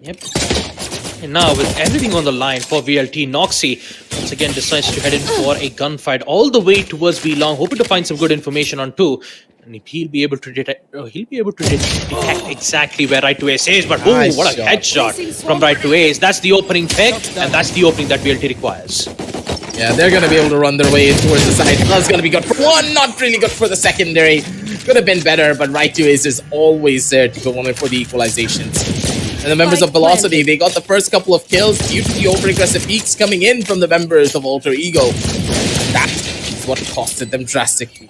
Yep. And now with everything on the line for VLT, Noxy once again decides to head in for a gunfight all the way towards B long, hoping to find some good information on 2. And he'll be able to detect, detect exactly where right to ace is. But Nice what a shot. headshot from right to ace. That's the opening pick, and that's the opening that VLT requires. Yeah, they're going to be able to run their way in towards the side. That's going to be good for one, not really good for the secondary. Could have been better, but right to ace is always there to go on for the equalizations. And the members of Velocity, they got the first couple of kills due to the over-aggressive peaks coming in from the members of Alter Ego. That is what costed them drastically.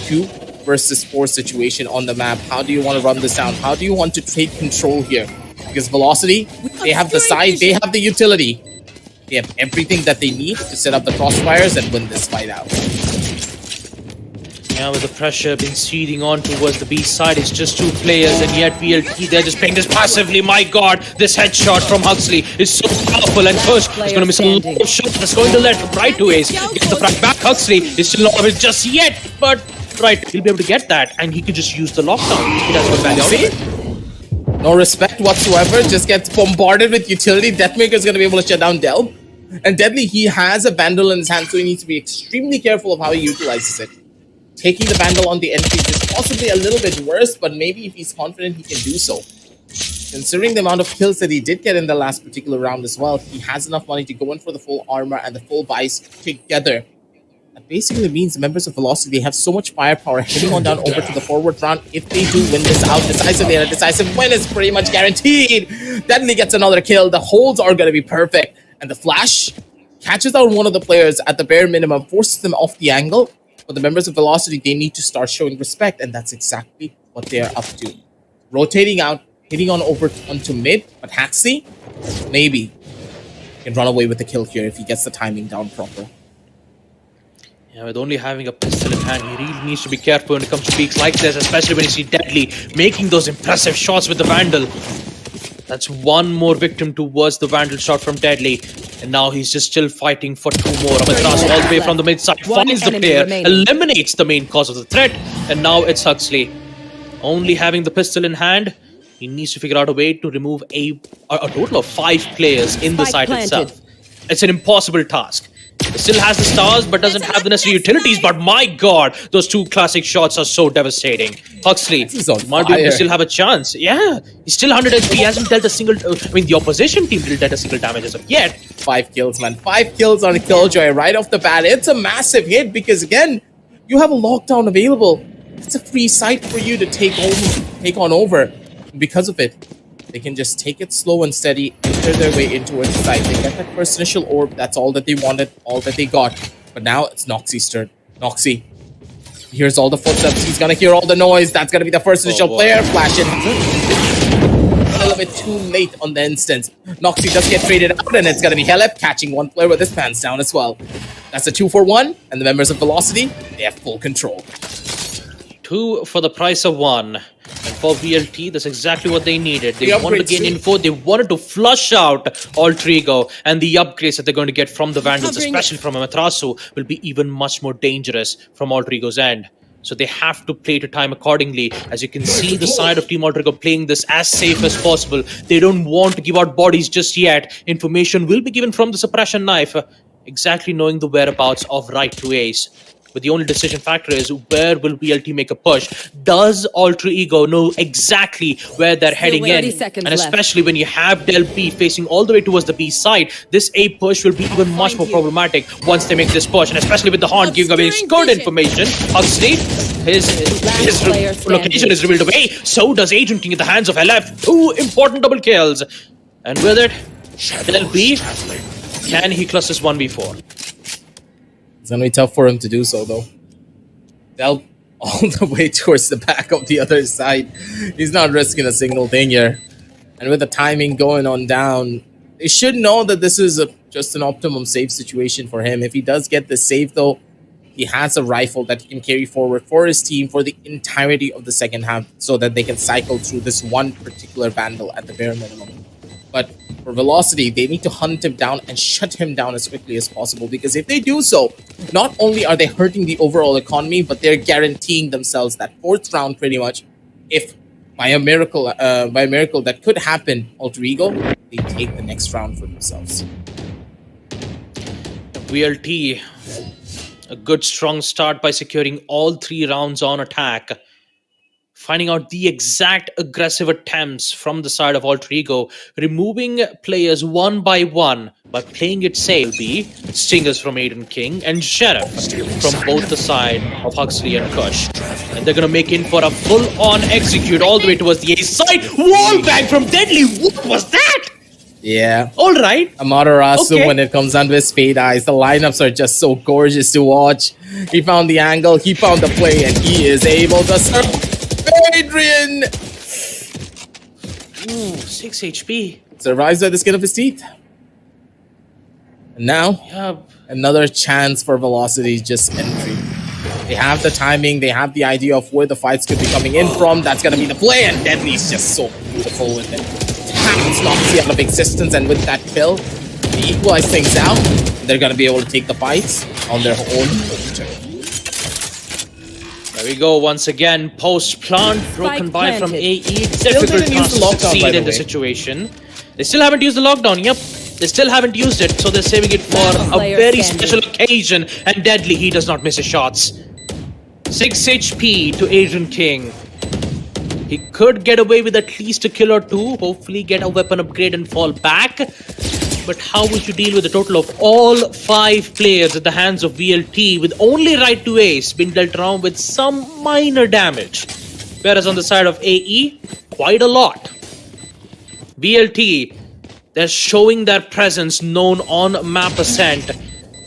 2 versus 4 situation on the map. How do you want to run this down? How do you want to take control here? Because Velocity, they have the side, they have the utility. They have everything that they need to set up the crossfires and win this fight out. Yeah, with the pressure being seeding on towards the B side, it's just 2 players, and yet VLT, they're just playing this passively. My god, this headshot from Huxley is so powerful, and Kush is going to miss a lot of shots. That's going to let right to ace get the frag back. Huxley is still not of it just yet, but right, he'll be able to get that, and he could just use the lockdown. He does good value out of it. No respect whatsoever, just gets bombarded with utility. DEATHMAKER is going to be able to shut down deLb. And Deadly, he has a Vandal in his hand, so he needs to be extremely careful of how he utilizes it. Taking the Vandal on the entry is possibly a little bit worse, but maybe if he's confident, he can do so. Considering the amount of kills that he did get in the last particular round as well, he has enough money to go in for the full armor and the full buys together. That basically means the members of Velocity have so much firepower heading on down over to the forward round. If they do win this out decisively, and a decisive win is pretty much guaranteed. Deadly gets another kill. The holds are going to be perfect. And the flash catches out one of the players at the bare minimum, forces them off the angle. But the members of Velocity, they need to start showing respect, and that's exactly what they are up to. Rotating out, hitting on over onto mid, but Haxi, maybe, can run away with the kill here if he gets the timing down proper. Yeah, with only having a pistol in hand, he really needs to be careful when it comes to peaks like this, especially when you see Deadly making those impressive shots with the Vandal. That's one more victim towards the Vandal shot from Deadly. And now he's just still fighting for 2 more. Amaterasu all the way from the mid side finds the player, eliminates the main cause of the threat. And now it's Huxley. Only having the pistol in hand, he needs to figure out a way to remove a total of 5 players in the site itself. It's an impossible task. He still has the stars, but doesn't have the necessary utilities. But my god, those 2 classic shots are so devastating. Huxley might be able to still have a chance. Yeah, he's still 100 HP. He hasn't dealt a single... I mean, the opposition team didn't dealt a single damage as of yet. 5 kills, man. 5 kills on a Killjoy right off the bat. It's a massive hit because, again, you have a lockdown available. It's a free site for you to take on over. Because of it, they can just take it slow and steady, enter their way into its site. They get that first initial orb. That's all that they wanted, all that they got. But now it's Noxy's turn. Noxy hears all the footsteps. He's going to hear all the noise. That's going to be the first initial player. Flash in. A little bit too late on the instance. Noxy does get traded out, and it's going to be hellffR catching one player with his pants down as well. That's a 2 for 1, and the members of Velocity, they have full control. 2 for the price of 1. And for VLT, that's exactly what they needed. They wanted to gain info. They wanted to flush out Alter Ego. And the upgrades that they're going to get from the Vandals, especially from Amaterasu, will be even much more dangerous from Alter Ego's end. So they have to play to time accordingly. As you can see, the side of Team Alter Ego playing this as safe as possible. They don't want to give out bodies just yet. Information will be given from the suppression knife, exactly knowing the whereabouts of right to ace. But the only decision factor is, where will VLT make a push? Does Alter Ego know exactly where they're heading in? And especially when you have deLb facing all the way towards the B side, this A push will be even much more problematic once they make this push. And especially with the Horn giving away good information. Huxley, his location is revealed away. So does adrnking in the hands of hellffR. 2 important double kills. And with it, deLb, can he clutch this 1v4? It's going to be tough for him to do so, though. deLb all the way towards the back of the other side. He's not risking a single thing here. And with the timing going on down, they should know that this is just an optimum save situation for him. If he does get the save, though, he has a rifle that he can carry forward for his team for the entirety of the second half so that they can cycle through this one particular Vandal at the bare minimum. But for Velocity, they need to hunt him down and shut him down as quickly as possible, because if they do so, not only are they hurting the overall economy, but they're guaranteeing themselves that 4th round pretty much if by a miracle that could happen, Alter Ego, they take the next round for themselves. VLT, a good strong start by securing all 3 rounds on attack. Finding out the exact aggressive attempts from the side of Alter Ego, removing players one by one by playing it safe. Be stingers from adrnking and Sheriff from both the side of Huxley and Kush. And they're gonna make in for a full-on execute all the way towards the A side. Wall bang from deDLb. What was that? Yeah. All right. Amaterasu, Okay. when it comes down to his fade eyes, the lineups are just so gorgeous to watch. He found the angle, he found the play, and he is able to serve Adrian. Ooh, 6 HP. Survives by the skin of his teeth. And now, Yeah. another chance for Velocity's just entry. They have the timing, they have the idea of where the fights could be coming in from. That's gonna be the play, and deDLb's just so beautiful with it. Taps Noxy out of existence, and with that kill, they equalize things out. They're gonna be able to take the fights on their own. There we go once again. Post plant broken by from AE. Still Difficult didn't use task the to lockdown, by succeed the in the way. situation. They still haven't used the lockdown. Yep, they still haven't used it, so they're saving it for a Player very standing. special occasion. And deDLb, he does not miss his shots. 6 HP to adrnking. He could get away with at least a kill or 2. Hopefully, get a weapon upgrade and fall back. But how would you deal with the total of all 5 players at the hands of VLT with only right to ace being dealt around with some minor damage? Whereas on the side of AE, quite a lot. VLT, they're showing their presence known on map Ascent,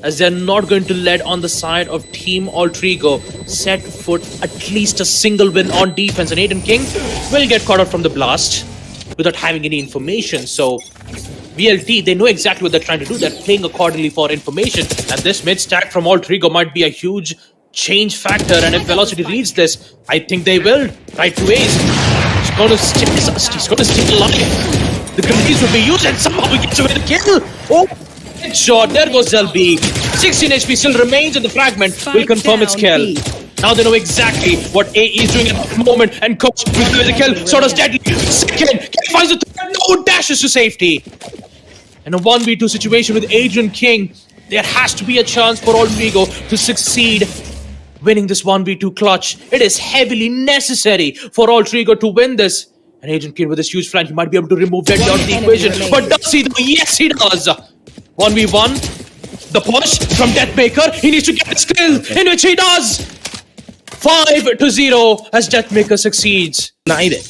as they're not going to let on the side of Team Alter Ego set foot at least a single win on defense. And adrnking will get caught out from the blast without having any information. So VLT, they know exactly what they're trying to do. They're playing accordingly for information. And this mid stack from Alter Ego might be a huge change factor. And if Velocity reads this, I think they will. Right to ace. He's going to stay alive. The grenades will be used, and somehow he gets away the kill. Oh, headshot. There goes deLb. 16 HP still remains, and the fragment will confirm its kill. B. Now they know exactly what AE is doing at the moment, and Coach will give the kill. So does deDLb. Second, he finds the third. No, dashes to safety. In a 1v2 situation with adrnking, there has to be a chance for Alter Ego to succeed winning this 1v2 clutch. It is heavily necessary for Alter Ego to win this. And adrnking with his huge flank, he might be able to remove deDLb out of the equation. But does he though? Yes, he does. 1v1. The push from DEATHMAKER. He needs to get his kill, in which he does. 5-0 as DEATHMAKER succeeds. United.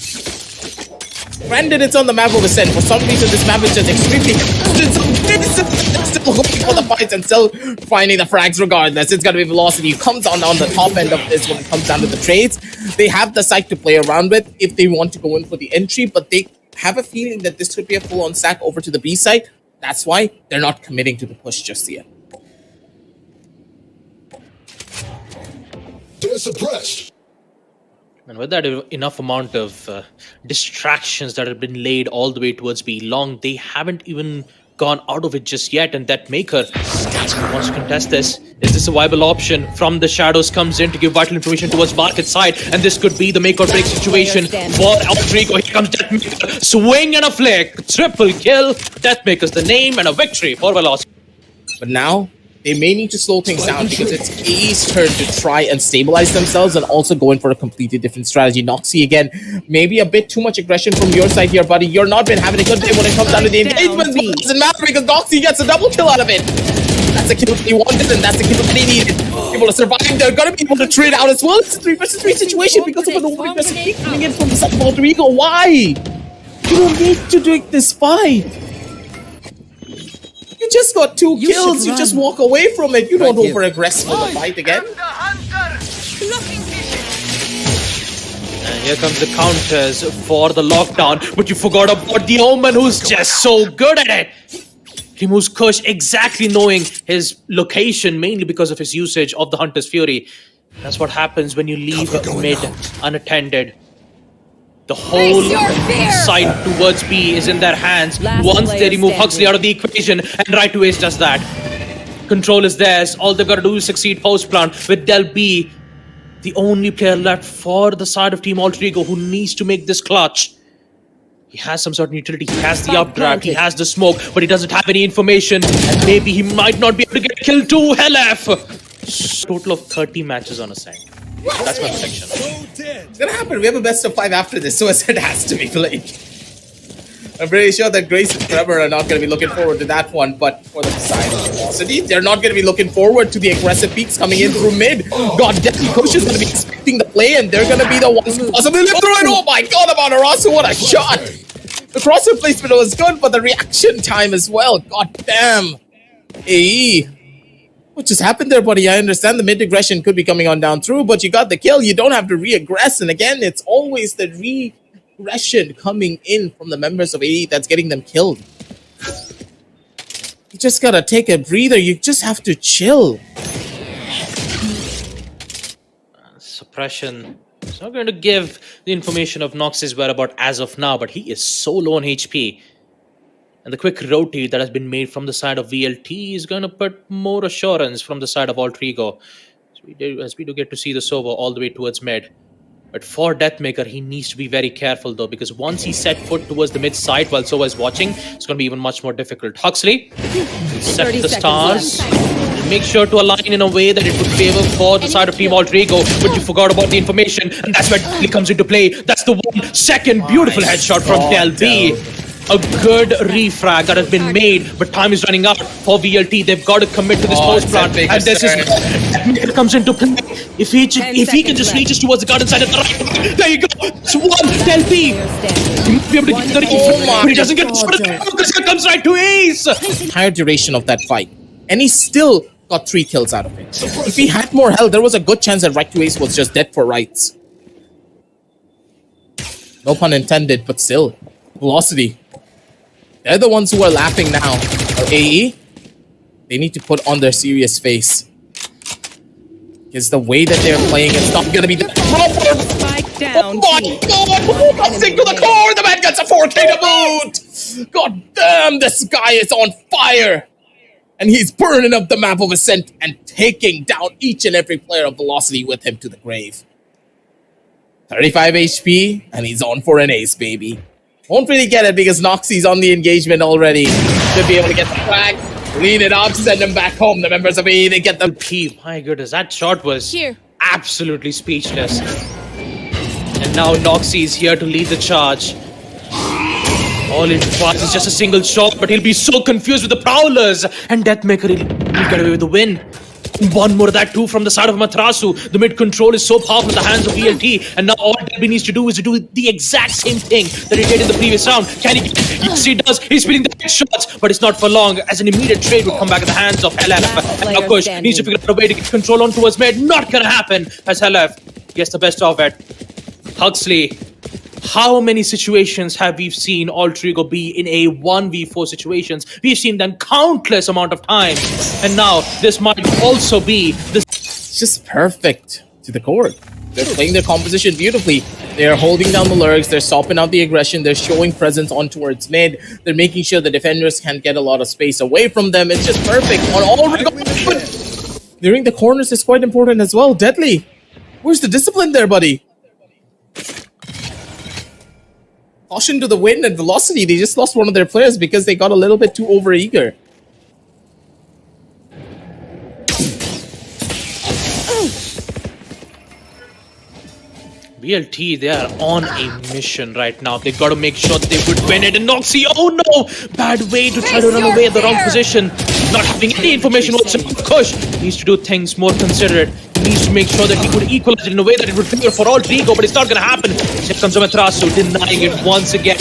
Granted, it's on the map of Ascent. For some reason, this map is just extremely still hoping for the fights and still finding the frags regardless. It's going to be Velocity who comes on the top end of this when it comes down to the trades. They have the site to play around with if they want to go in for the entry, but they have a feeling that this could be a full-on stack over to the B side. That's why they're not committing to the push just yet. They're suppressed. And with that enough amount of distractions that have been laid all the way towards B long, they haven't even gone out of it just yet. And DEATHMAKER wants to contest this. Is this a viable option? From the shadows comes in to give vital information towards market side, and this could be the make or break situation for Alter Ego. Here comes DEATHMAKER, swing and a flick, triple kill. DEATHMAKER's the name, and a victory for Velocity. But now, they may need to slow things down because it's AE's turn to try and stabilize themselves and also go in for a completely different strategy. Noxy again, maybe a bit too much aggression from your side here, buddy. You're not been having a good day when it comes down to the engagement. It doesn't matter because Noxy gets a double kill out of it. That's the kill that he wanted, and that's the kill that he needed. Able to survive, they're gonna be able to trade out as well. It's a 3 versus 3 situation because of an over-aggressive kick coming in from the side of Alter Ego. Why? You don't need to take this fight. You just got 2 kills, you just walk away from it. You don't over-aggress for the fight again. And here comes the counters for the lockdown, but you forgot about the Omen, who's just so good at it. He moves Kush exactly knowing his location, mainly because of his usage of the Hunter's Fury. That's what happens when you leave mid unattended. The whole side towards B is in their hands. Once they remove Huxley out of the equation, and right to ace does that. Control is theirs. All they've got to do is succeed post plant with deLb The only player left for the side of Team Alter Ego who needs to make this clutch. He has some sort of utility, he has the updraft, he has the smoke, but he doesn't have any information. And maybe he might not be able to get a kill too, hellffR. Total of 30 matches on Ascent. That's my prediction. It's gonna happen. We have a best of 5 after this, so Ascent has to be played. I'm pretty sure that Grace and Kremer are not going to be looking forward to that one, but for the side of Velocity, they're not going to be looking forward to the aggressive peaks coming in through mid. God damn, Kush is going to be expecting the play, and they're going to be the ones who possibly live through it. Oh my god, Amaterasu, what a shot! The crosshair placement was good, but the reaction time as well. God damn. AE. What just happened there, buddy? I understand the mid aggression could be coming on down through, but you got the kill. You don't have to re-aggress, and again, it's always the aggression coming in from the members of AE that's getting them killed. You just gotta take a breather. You just have to chill. Suppression. It's not going to give the information of Nox's whereabouts as of now, but he is so low on HP. And the quick rotate that has been made from the side of VLT is going to put more assurance from the side of Alter Ego. As we do get to see the Sova all the way towards mid. But for DEATHMAKER, he needs to be very careful though, because once he set foot towards the mid side while Sova is watching, it's going to be even much more difficult. Huxley, set the stars. Make sure to align in a way that it would favor for the side of Team Alter Ego, but you forgot about the information, and that's where DEATHMAKER comes into play. That's the 1 second beautiful headshot from deLb. A good refrag that has been made, but time is running out for VLT. They've got to commit to this post plant, and this is DEATHMAKER comes into play. If he can just reach towards the garden side at the right, there you go. It's 1 deLb. He might be able to get the refrag, but he doesn't get the shot because it comes right to ace. Entire duration of that fight, and he still got 3 kills out of it. If he had more health, there was a good chance that right to ace was just dead for rights. No pun intended, but still. Velocity. They're the ones who are laughing now. AE, they need to put on their serious face. Because the way that they're playing, it's not going to be the proper. Oh my god! Sick to the core! The man gets a 4K to boot! God damn, this guy is on fire! And he's burning up the map of Ascent and taking down each and every player of Velocity with him to the grave. 35 HP, and he's on for an ace, baby. Won't really get it because Noxie's on the engagement already. Should be able to get the flag, lead it up, send him back home. The members of AE, they get the P. My goodness, that shot was absolutely speechless. And now Noxie is here to lead the charge. All it requires is just a single shot, but he'll be so confused with the Prowlers. And DEATHMAKER, he'll get away with the win. One more of that too from the side of Amaterasu. The mid control is so powerful in the hands of VLT, and now all deLb needs to do is to do the exact same thing that he did in the previous round. Can he get it? Yes, he does. He's feeling the headshots, but it's not for long, as an immediate trade would come back in the hands of hellffR. And now Kush needs to figure out a way to get control on towards mid. Not gonna happen, as hellffR gets the best of it. Huxley. How many situations have we seen Alter Ego be in a 1v4 situations? We've seen them countless amount of times. And now, this might also be the... It's just perfect to the core. They're playing their composition beautifully. They're holding down the lurks. They're stopping out the aggression. They're showing presence on towards mid. They're making sure the defenders can't get a lot of space away from them. It's just perfect on all regards. But clearing the corners is quite important as well. Deadly. Where's the discipline there, buddy? Caution to the wind and Velocity. They just lost one of their players because they got a little bit too overeager. VLT, they are on a mission right now. They got to make sure they would win it. And Noxie, oh no! Bad way to try to run away at the wrong position. Not having any information whatsoever. Kush needs to do things more considerate. He needs to make sure that he could equalize it in a way that it would favor for Alter Ego, but it's not going to happen. Here comes Amaterasu, denying it once again.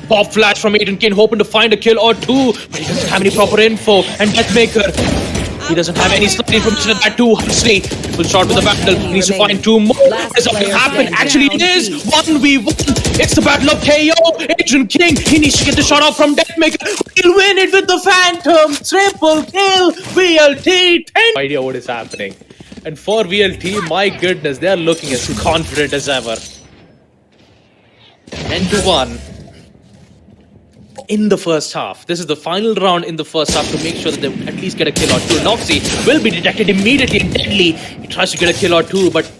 Pop flash from adrnking, hoping to find a kill or two, but he doesn't have any proper info. And DEATHMAKER, he doesn't have any slight information at that too. Huxley, full shot with the battle. He needs to find 2 more. It's not going to happen. Actually, it is 1v1. It's the battle of KO. adrnking, he needs to get the shot off from DEATHMAKER. He'll win it with the Phantom. Triple kill. VLT. 10. No idea what is happening. And for VLT, my goodness, they are looking as confident as ever. 10-1. In the first half. This is the final round in the first half to make sure that they at least get a kill or two. Noxie will be detected immediately and deadly. He tries to get a kill or two, but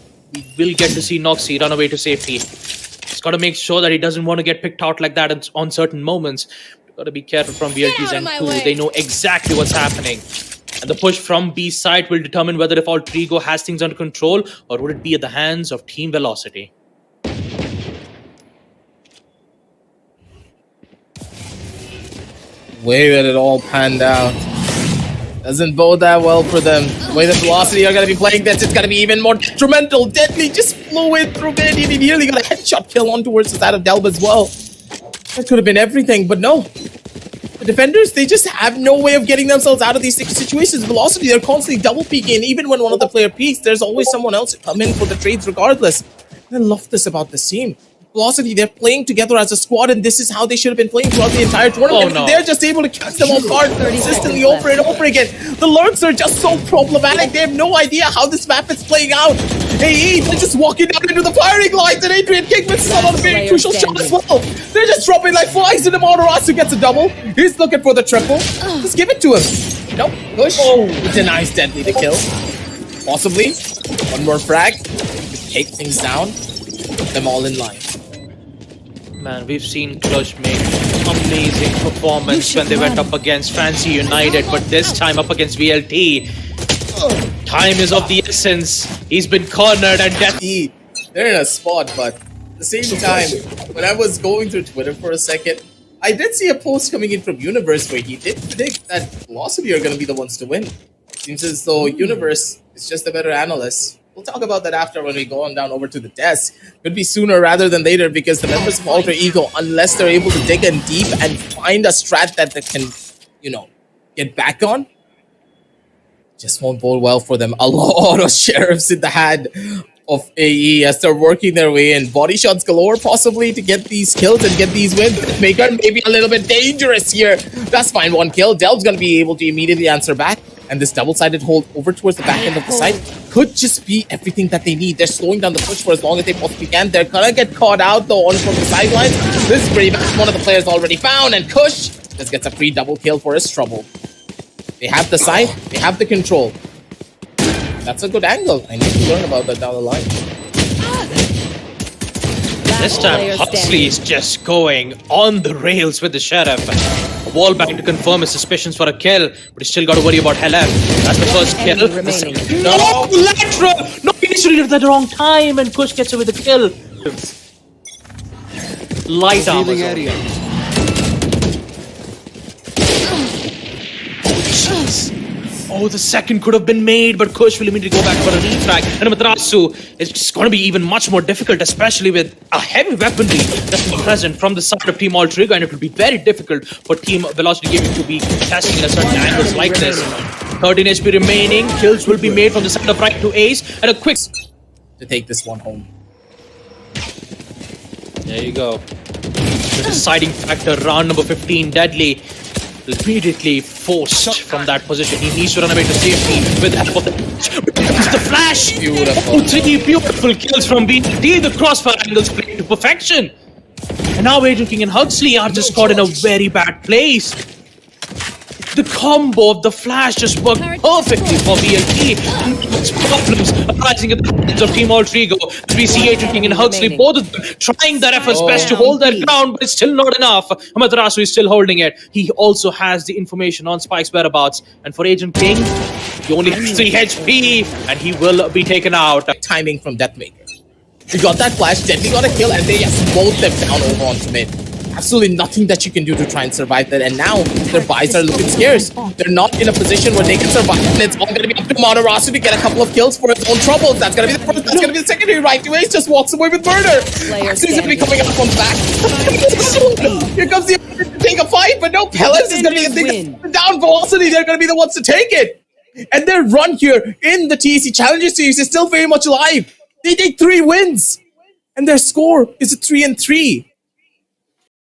will get to see Noxy run away to safety. He's got to make sure that he doesn't want to get picked out like that on certain moments. Got to be careful from VLT's end too. They know exactly what's happening. And the push from B side will determine whether if Altrigo has things under control or would it be at the hands of Team Velocity. Way that it all panned out doesn't bode that well for them. The way that Velocity are going to be playing this, it's going to be even more detrimental. Deadly just flew in through mid. He nearly got a headshot kill on towards the side of deLb as well. That could have been everything, but no. The defenders, they just have no way of getting themselves out of these situations. Velocity, they're constantly double peeking. Even when one of the player peeks, there's always someone else to come in for the trades regardless. I love this about this team. Velocity, they're playing together as a squad, and this is how they should have been playing throughout the entire tournament. Oh, no. They're just able to catch them off guard consistently over and over again. The lurks are just so problematic. They have no idea how this map is playing out. Hey, they're just walking down into the firing lines, and adrnking misses out on a very crucial shot as well. They're just dropping like flies, and Amaterasu gets a double. He's looking for the triple. Just give it to him. Nope, push. Denies deadly the kill. Possibly one more frag. Take things down. Put them all in line. Man, we've seen Kush make amazing performance when they went up against Fancy United, but this time up against VLT. Time is of the essence. He's been cornered and death. They're in a spot, but at the same time, when I was going through Twitter for a second, I did see a post coming in from Universe where he did predict that Velocity are going to be the ones to win. Seems as though Universe is just a better analyst. We'll talk about that after when we go on down over to the desk. Could be sooner rather than later because the members of Alter Ego, unless they're able to dig in deep and find a strat that they can, you know, get back on, just won't bode well for them. A lot of sheriffs in the hand of AE as they're working their way in. Body shots galore possibly to get these kills and get these wins. Maker maybe a little bit dangerous here. That's fine, one kill. deLb's going to be able to immediately answer back. And this double-sided hold over towards the back end of the site could just be everything that they need. They're slowing down the push for as long as they possibly can. They're gonna get caught out though on from the sidelines. This is pretty much one of the players already found, and Kush just gets a free double kill for his trouble. They have the side, they have the control. That's a good angle. I need to learn about that down the line. This time, Huxley is just going on the rails with the Sheriff. A wall bang to confirm his suspicions for a kill, but he's still got to worry about hellffR. That's the first kill. No, lateral! No, he needs to read it at the wrong time, and Kush gets away with the kill. Light armor. Oh, the second could have been made, but Kush will immediately go back for a refrag. And Amaterasu is just going to be even much more difficult, especially with a heavy weaponry that's present from the side of Team Altrigo, and it will be very difficult for Team Velocity Gaming to be testing at certain angles like this. 13 HP remaining, kills will be made from the side of right to Ace, and a quick to take this one home. There you go. The deciding factor, round number 15, deadly. Immediately forced from that position. He needs to run away to safety with the help of the flash. Beautiful. Oh, 3 beautiful kills from BT. The crossfire angles played to perfection. And now adrnking and Huxley are just caught in a very bad place. The combo of the flash just worked perfectly for VLT. Problems arising at the hands of Team Altrigo. As we see adrnking and Huxley, both of them trying their efforts best to hold their ground, but it's still not enough. Amaterasu is still holding it. He also has the information on Spike's whereabouts. And for adrnking, he only has 3 HP, and he will be taken out. Timing from DEATHMAKER. He got that flash, Deadly got a kill, and they just mowed them down over onto mid. Absolutely nothing that you can do to try and survive that, and now their buys are looking scarce. They're not in a position where they can survive, and it's all going to be up to Amaterasu to get a couple of kills for his own troubles. That's going to be the first, that's going to be the secondary. Right to Ace just walks away with murder. He's going to be coming out from the back. Here comes the to take a fight, but no, Pellets is going to be down Velocity. They're going to be the ones to take it. And their run here in the TEC Challenger Series is still very much alive. They take 3 wins, and their score is a 3-3.